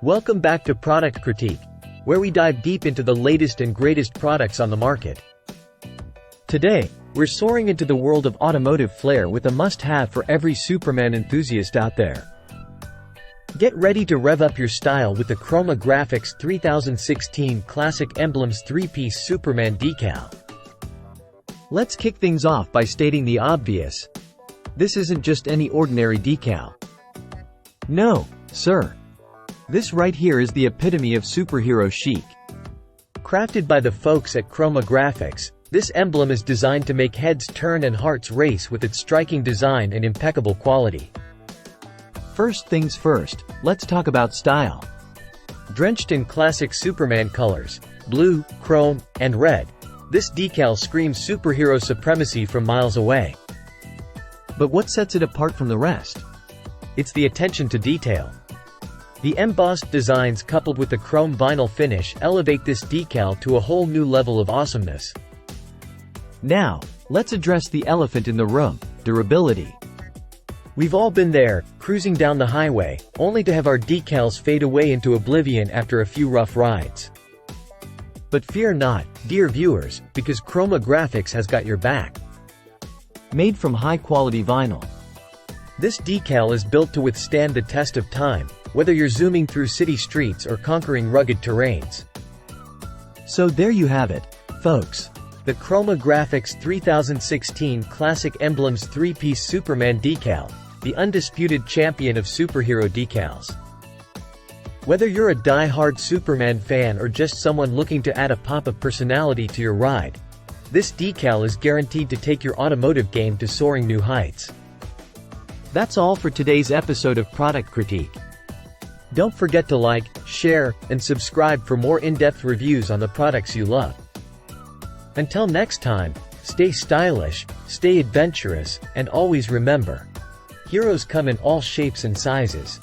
Welcome back to Product Critique, where we dive deep into the latest and greatest products on the market. Today, we're soaring into the world of automotive flair with a must-have for every Superman enthusiast out there. Get ready to rev up your style with the Chroma Graphics 3016 Classic Emblemz 3-piece Superman decal. Let's kick things off by stating the obvious. This isn't just any ordinary decal. No, sir. This right here is the epitome of superhero chic. Crafted by the folks at Chroma Graphics, this emblem is designed to make heads turn and hearts race with its striking design and impeccable quality. First things first, let's talk about style. Drenched in classic Superman colors, blue, chrome, and red, this decal screams superhero supremacy from miles away. But what sets it apart from the rest? It's the attention to detail. The embossed designs coupled with the chrome vinyl finish elevate this decal to a whole new level of awesomeness. Now, let's address the elephant in the room: durability. We've all been there, cruising down the highway, only to have our decals fade away into oblivion after a few rough rides. But fear not, dear viewers, because Chroma Graphics has got your back. Made from high-quality vinyl, this decal is built to withstand the test of time, whether you're zooming through city streets or conquering rugged terrains. So there you have it, folks. The Chroma Graphics 3016 Classic Emblemz 3-piece Superman decal, the undisputed champion of superhero decals. Whether you're a die-hard Superman fan or just someone looking to add a pop of personality to your ride, this decal is guaranteed to take your automotive game to soaring new heights. That's all for today's episode of Product Critique. Don't forget to like, share, and subscribe for more in-depth reviews on the products you love. Until next time, stay stylish, stay adventurous, and always remember, heroes come in all shapes and sizes.